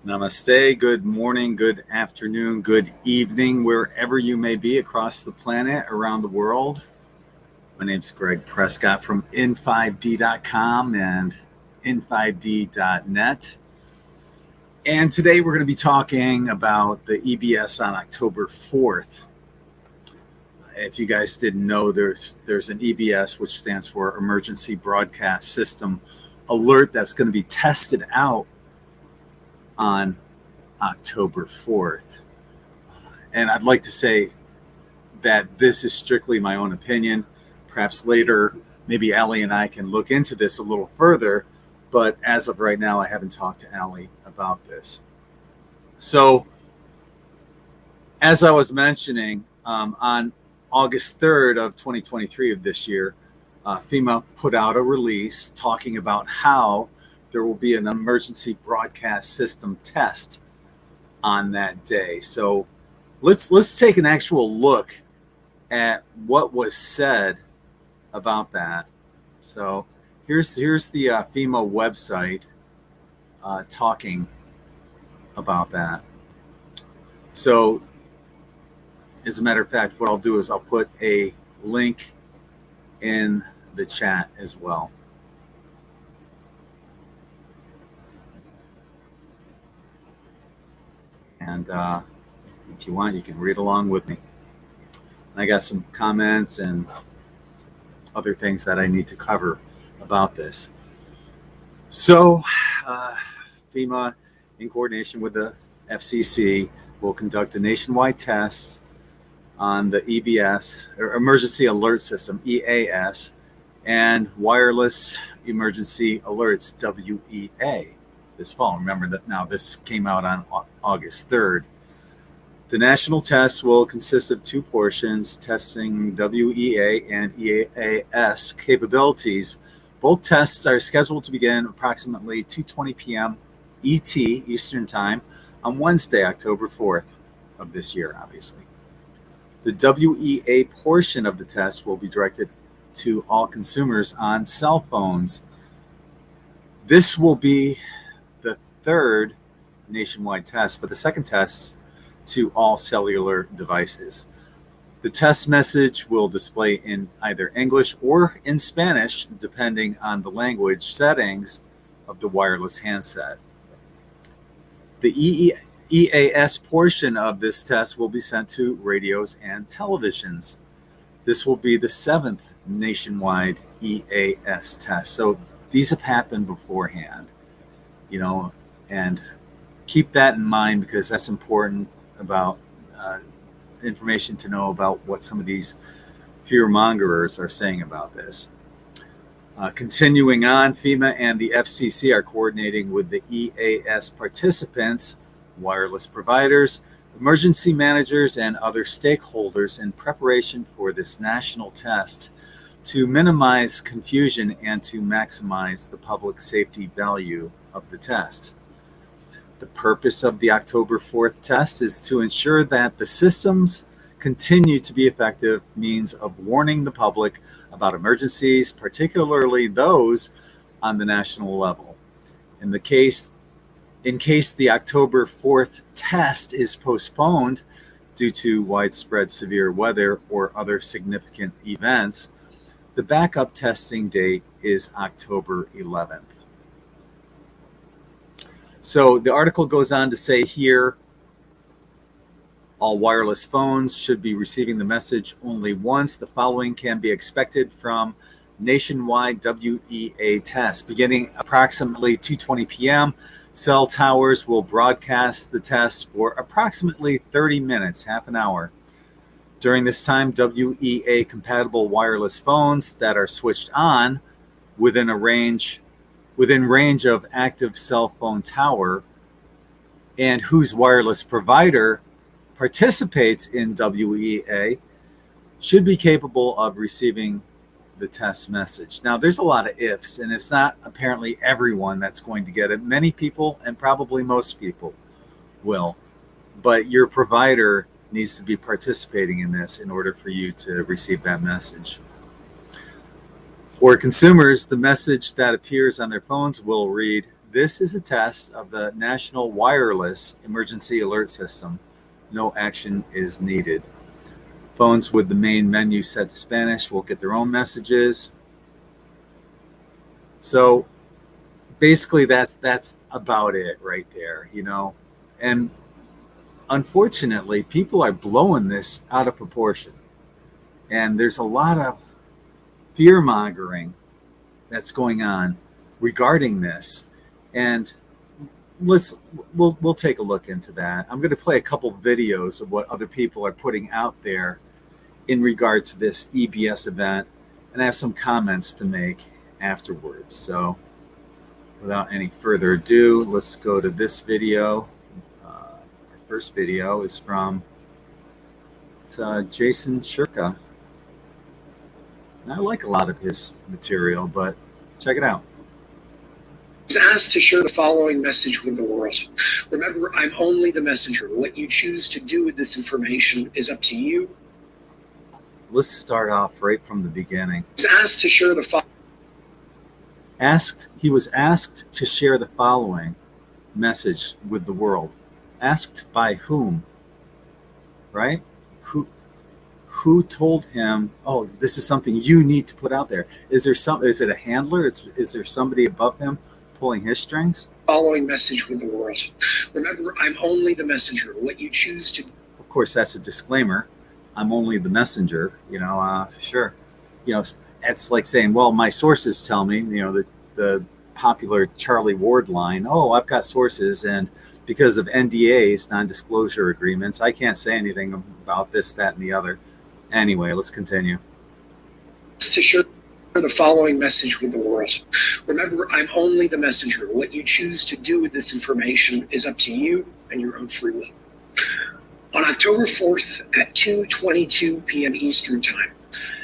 Namaste, good morning, good afternoon, good evening, wherever you may be across the planet, around the world. My name's Greg Prescott from in5d.com and in5d.net. And today we're going to be talking about the EBS on October 4th. If you guys didn't know, there's an EBS, which stands for Emergency Broadcast System alert, that's going to be tested out on October 4th. And I'd like to say that this is strictly my own opinion. Perhaps later, maybe Allie and I can look into this a little further. But as of right now, I haven't talked to Allie about this. So, as I was mentioning, on August 3rd of 2023 of this year, FEMA put out a release talking about how there will be an emergency broadcast system test on that day. So let's take an actual look at what was said about that. So here's the FEMA website talking about that. So as a matter of fact, what I'll do is I'll put a link in the chat as well. And if you want, you can read along with me. I got some comments and other things that I need to cover about this. So FEMA, in coordination with the FCC, will conduct a nationwide test on the EBS, or Emergency Alert System, EAS, and Wireless Emergency Alerts, WEA, this fall. Remember that now this came out on August 3rd. The national test will consist of two portions, testing WEA and EAS capabilities. Both tests are scheduled to begin approximately 2:20 p.m. ET, Eastern Time, on Wednesday, October 4th of this year, obviously. The WEA portion of the test will be directed to all consumers on cell phones. This will be the third nationwide test, but the second test to all cellular devices. The test message will display in either English or in Spanish, depending on the language settings of the wireless handset. The EAS portion of this test will be sent to radios and televisions. This will be the seventh nationwide EAS test. So these have happened beforehand, and keep that in mind, because that's important about information to know about what some of these fear-mongers are saying about this. Continuing on, FEMA and the FCC are coordinating with the EAS participants, wireless providers, emergency managers, and other stakeholders in preparation for this national test to minimize confusion and to maximize the public safety value of the test. The purpose of the October 4th test is to ensure that the systems continue to be effective means of warning the public about emergencies, particularly those on the national level. In case the October 4th test is postponed due to widespread severe weather or other significant events, the backup testing date is October 11th. So the article goes on to say here, all wireless phones should be receiving the message only once. The following can be expected from nationwide WEA test. Beginning approximately 2:20 p.m., cell towers will broadcast the test for approximately 30 minutes, half an hour. During this time, WEA-compatible wireless phones that are switched on within range of active cell phone tower and whose wireless provider participates in WEA should be capable of receiving the test message. Now, there's a lot of ifs, and it's not apparently everyone that's going to get it. Many people, and probably most people, will. But your provider needs to be participating in this in order for you to receive that message. For consumers, the message that appears on their phones will read, This is a test of the National Wireless Emergency Alert System. No action is needed. Phones with the main menu set to Spanish will get their own messages. So basically that's about it right there, And unfortunately, people are blowing this out of proportion. And there's a lot of fear-mongering that's going on regarding this. And we'll take a look into that. I'm going to play a couple videos of what other people are putting out there in regard to this EBS event, and I have some comments to make afterwards. So without any further ado, let's go to this video. Our first video is from Jason Shirka. And I like a lot of his material, but check it out. Is asked to share the following message with the world. Remember, I'm only the messenger. What you choose to do with this information is up to you. Let's start off right from the beginning. He's asked to share the He was asked to share the following message with the world. Asked by whom? Right? Who told him, oh, this is something you need to put out there? Is it a handler? Is there somebody above him pulling his strings? Following message with the world. Remember, I'm only the messenger. What you choose to... Of course, that's a disclaimer. I'm only the messenger, sure. It's like saying, well, my sources tell me, the popular Charlie Ward line, oh, I've got sources, and because of NDAs, non-disclosure agreements, I can't say anything about this, that, and the other. Anyway, let's continue. To share the following message with the world. Remember, I'm only the messenger. What you choose to do with this information is up to you and your own free will. On October 4th at 2:22 p.m. Eastern Time,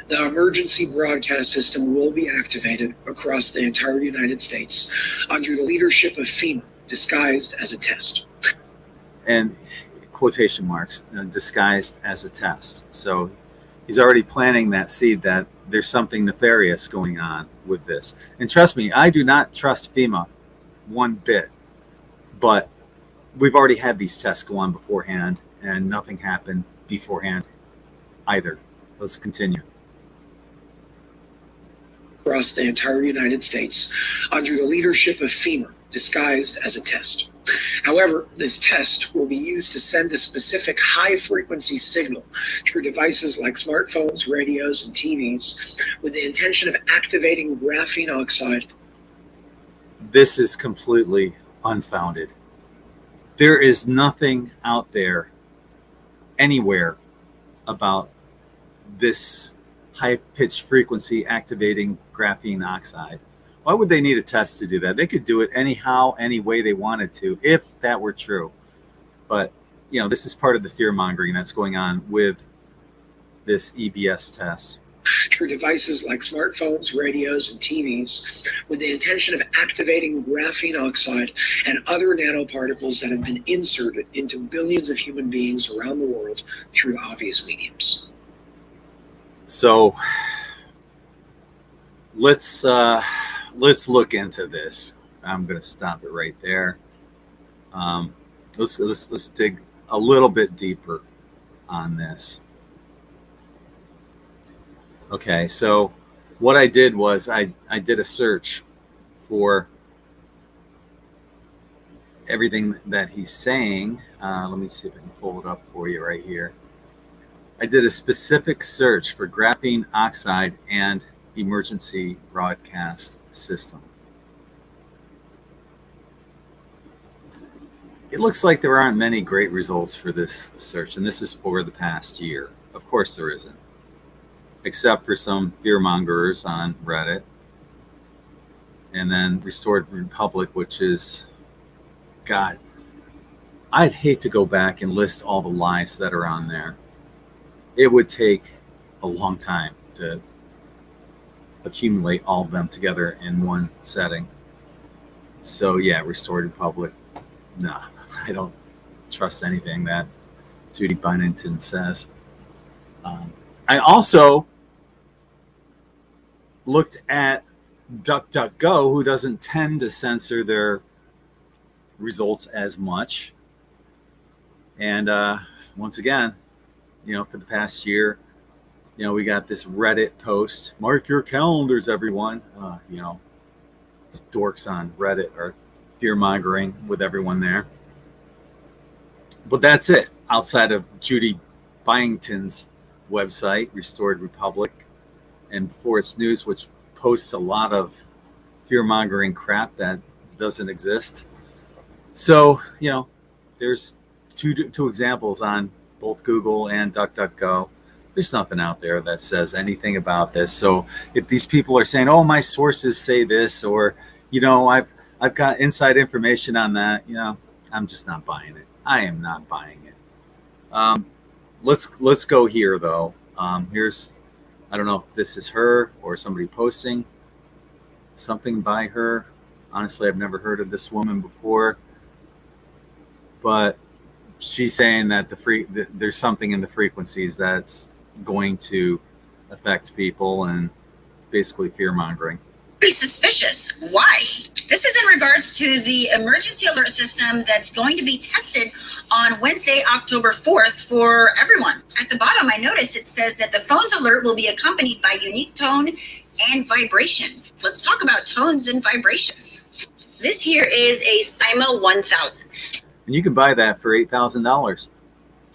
the Emergency Broadcast System will be activated across the entire United States under the leadership of FEMA, disguised as a test. And quotation marks, disguised as a test. So he's already planting that seed that there's something nefarious going on with this. And trust me, I do not trust FEMA one bit. But we've already had these tests go on beforehand, and nothing happened beforehand either. Let's continue. Across the entire United States under the leadership of FEMA, disguised as a test. However, this test will be used to send a specific high-frequency signal through devices like smartphones, radios, and TVs with the intention of activating graphene oxide. This is completely unfounded. There is nothing out there anywhere about this high-pitched frequency activating graphene oxide. Why would they need a test to do that? They could do it anyhow, any way they wanted to, if that were true. But, this is part of the fear-mongering that's going on with this EBS test. Through devices like smartphones, radios, and TVs with the intention of activating graphene oxide and other nanoparticles that have been inserted into billions of human beings around the world through obvious mediums. So let's look into this. I'm going to stop it right there. Let's dig a little bit deeper on this. Okay, so what I did was I did a search for everything that he's saying. Let me see if I can pull it up for you right here. I did a specific search for graphene oxide and emergency broadcast system. It looks like there aren't many great results for this search, and this is for the past year. Of course there isn't, except for some fear-mongers on Reddit, and then Restored Republic, which is, God, I'd hate to go back and list all the lies that are on there. It would take a long time to accumulate all of them together in one setting. So yeah, Restored Republic, nah, I don't trust anything that Judy Byington says. I also looked at DuckDuckGo, who doesn't tend to censor their results as much. And once again, for the past year, we got this Reddit post. Mark your calendars, everyone. These dorks on Reddit are fear-mongering with everyone there. But that's it. Outside of Judy Byington's website, Restored Republic, and Before It's News, which posts a lot of fear-mongering crap that doesn't exist. So, there's two examples on both Google and DuckDuckGo. There's nothing out there that says anything about this. So if these people are saying, "Oh, my sources say this," or I've got inside information on that, I'm just not buying it. I am not buying it. Let's go here though. Here's, I don't know if this is her or somebody posting something by her. Honestly, I've never heard of this woman before, but she's saying that there's something in the frequencies that's going to affect people and basically fear-mongering. Very suspicious. Why? This is in regards to the emergency alert system that's going to be tested on Wednesday, October 4th for everyone. At the bottom, I noticed it says that the phone's alert will be accompanied by unique tone and vibration. Let's talk about tones and vibrations. This here is a Cyma 1000. And you can buy that for $8,000.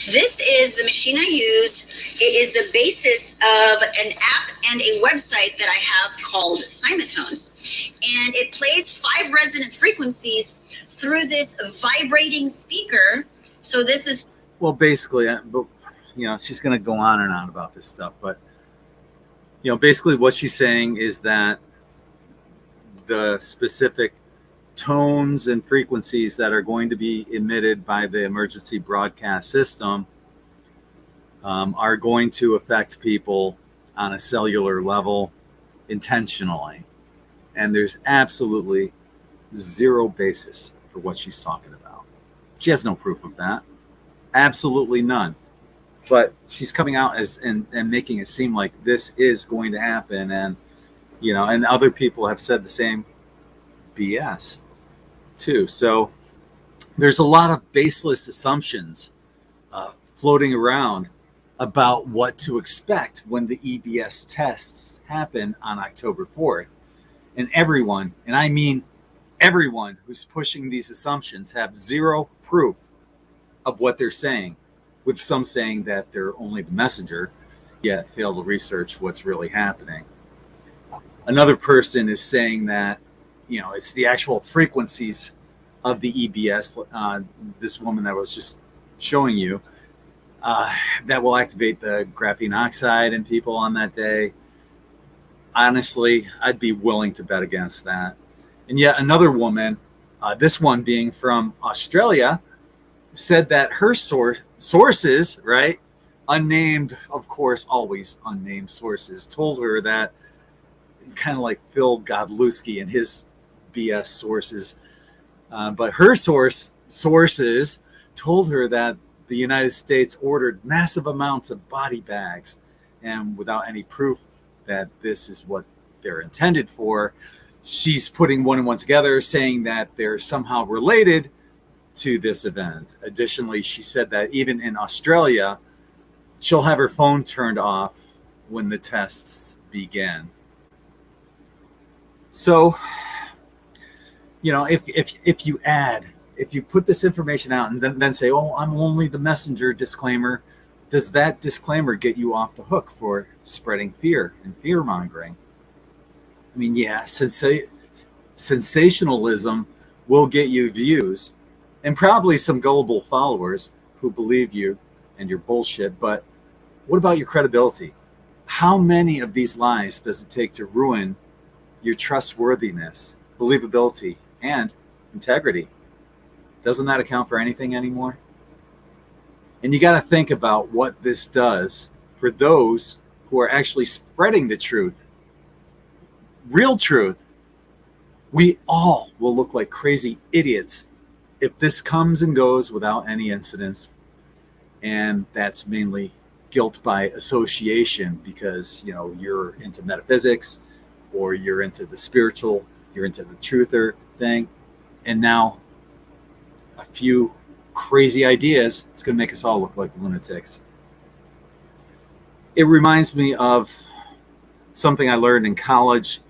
This is the machine I use. It is the basis of an app and a website that I have called Cymatones. And it plays 5 resonant frequencies through this vibrating speaker. So this is... Well, basically, she's going to go on and on about this stuff. But, basically what she's saying is that the specific tones and frequencies that are going to be emitted by the emergency broadcast system are going to affect people on a cellular level intentionally. And there's absolutely zero basis for what she's talking about. She has no proof of that. Absolutely none. But she's coming out and making it seem like this is going to happen. And, and other people have said the same BS too. So there's a lot of baseless assumptions floating around about what to expect when the EBS tests happen on October 4th. And everyone, and I mean everyone who's pushing these assumptions, have zero proof of what they're saying, with some saying that they're only the messenger, yet fail to research what's really happening. Another person is saying that it's the actual frequencies of the EBS, this woman that was just showing you, that will activate the graphene oxide in people on that day. Honestly, I'd be willing to bet against that. And yet another woman, this one being from Australia, said that her sources, right, unnamed, of course, always unnamed sources, told her that, kind of like Phil Godlewski and his BS sources, but her sources told her that the United States ordered massive amounts of body bags, and without any proof that this is what they're intended for, she's putting one and one together, saying that they're somehow related to this event. Additionally, she said that even in Australia, she'll have her phone turned off when the tests begin. So, if you put this information out and then say, "Oh, I'm only the messenger," disclaimer, does that disclaimer get you off the hook for spreading fear and fear-mongering? I mean, yeah, sensationalism will get you views and probably some gullible followers who believe you and your bullshit, but what about your credibility? How many of these lies does it take to ruin your trustworthiness, believability, and integrity? Doesn't that account for anything anymore? And you got to think about what this does for those who are actually spreading the truth, real truth. We all will look like crazy idiots if this comes and goes without any incidents. And that's mainly guilt by association, because you're into metaphysics, or you're into the spiritual, you're into the truther thing, and now few crazy ideas, it's going to make us all look like lunatics. It reminds me of something I learned in college.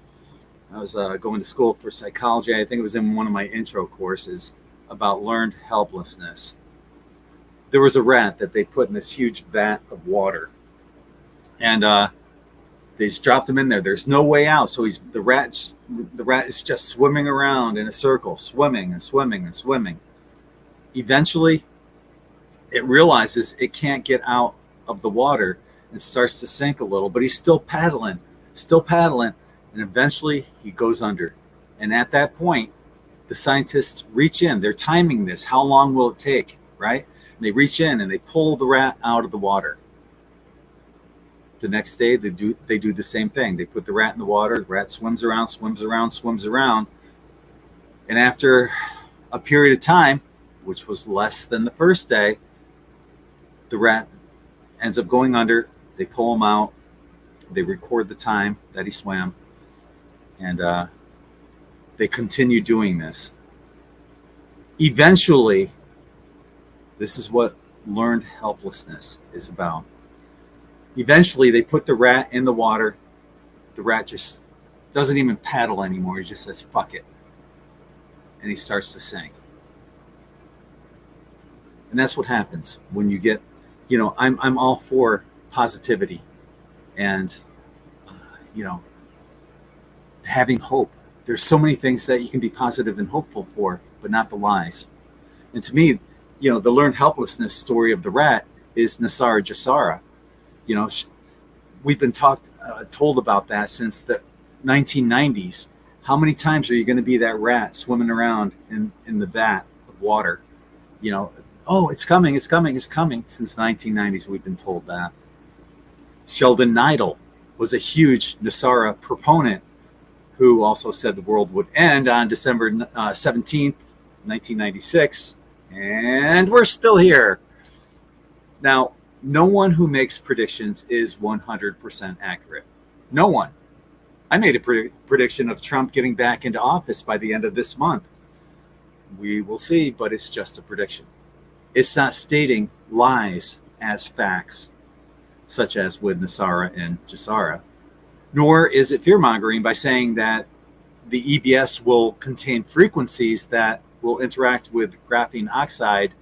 I was going to school for psychology. I think it was in one of my intro courses about learned helplessness. There was a rat that they put in this huge vat of water, and they just dropped him in there. There's no way out, so the rat is just swimming around in a circle, swimming and swimming and swimming. Eventually, it realizes it can't get out of the water and starts to sink a little, but he's still paddling, and eventually he goes under. And at that point, the scientists reach in. They're timing this. How long will it take, right? And they reach in and they pull the rat out of the water. The next day, they do the same thing. They put the rat in the water. The rat swims around. And after a period of time, which was less than the first day, the rat ends up going under. They pull him out. They record the time that he swam. And they continue doing this. Eventually, this is what learned helplessness is about. Eventually, they put the rat in the water. The rat just doesn't even paddle anymore. He just says, fuck it. And he starts to sink. And that's what happens when you get, I'm all for positivity and, having hope. There's so many things that you can be positive and hopeful for, but not the lies. And to me, the learned helplessness story of the rat is Nasara Jasara. We've been told about that since the 1990s. How many times are you going to be that rat swimming around in the vat of water? Oh, it's coming. Since the 1990s, we've been told that. Sheldon Neidl was a huge Nasara proponent who also said the world would end on December 17th, 1996. And we're still here. Now, no one who makes predictions is 100% accurate. No one. I made a prediction of Trump getting back into office by the end of this month. We will see, but it's just a prediction. It's not stating lies as facts, such as with Nasara and Jasara, nor is it fear-mongering by saying that the EBS will contain frequencies that will interact with graphene oxide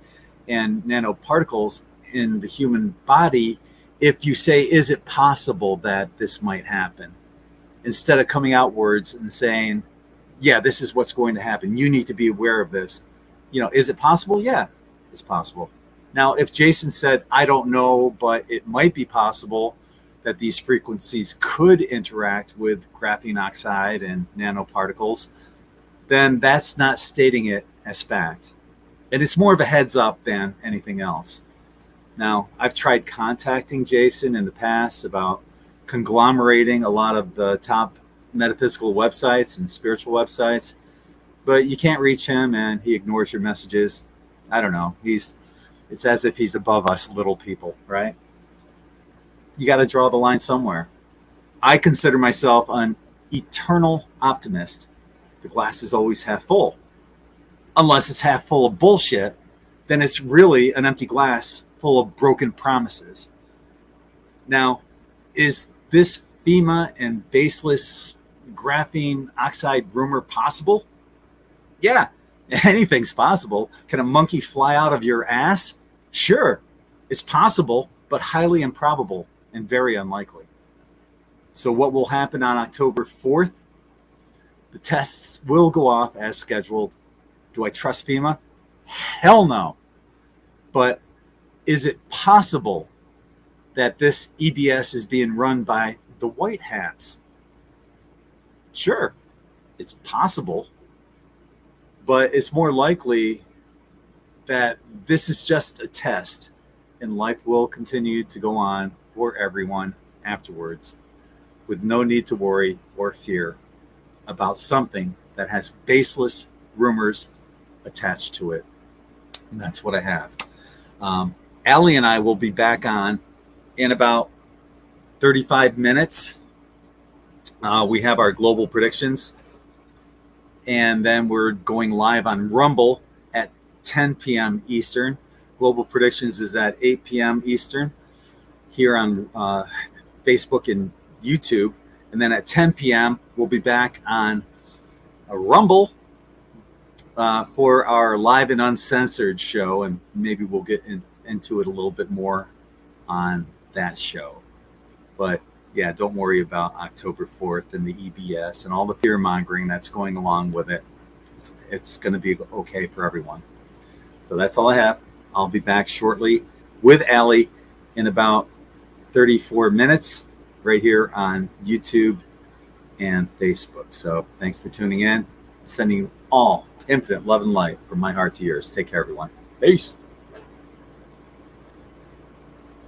and nanoparticles in the human body. If you say, is it possible that this might happen? Instead of coming outwards and saying, yeah, this is what's going to happen. You need to be aware of this. Is it possible? Yeah, it's possible. Now, if Jason said, I don't know, but it might be possible that these frequencies could interact with graphene oxide and nanoparticles, then that's not stating it as fact. And it's more of a heads up than anything else. Now, I've tried contacting Jason in the past about conglomerating a lot of the top metaphysical websites and spiritual websites, but you can't reach him and he ignores your messages. I don't know. It's as if he's above us little people, right? You got to draw the line somewhere. I consider myself an eternal optimist. The glass is always half full. Unless it's half full of bullshit, then it's really an empty glass full of broken promises. Now, is this FEMA and baseless graphene oxide rumor possible? Yeah, anything's possible. Can a monkey fly out of your ass? Sure, it's possible, but highly improbable and very unlikely. So what will happen on October 4th? The tests will go off as scheduled. Do I trust FEMA? Hell no. But is it possible that this EBS is being run by the white hats? Sure, it's possible. But it's more likely that this is just a test and life will continue to go on for everyone afterwards with no need to worry or fear about something that has baseless rumors attached to it. And that's what I have. Allie and I will be back on in about 35 minutes. We have our global predictions. And then we're going live on Rumble at 10 p.m. Eastern. Global Predictions is at 8 p.m. Eastern here on Facebook and YouTube. And then at 10 p.m., we'll be back on a Rumble for our live and uncensored show. And maybe we'll get into it a little bit more on that show. But yeah, don't worry about October 4th and the EBS and all the fear-mongering that's going along with it. It's going to be okay for everyone. So that's all I have. I'll be back shortly with Allie in about 34 minutes right here on YouTube and Facebook. So thanks for tuning in. Sending you all infinite love and light from my heart to yours. Take care, everyone. Peace.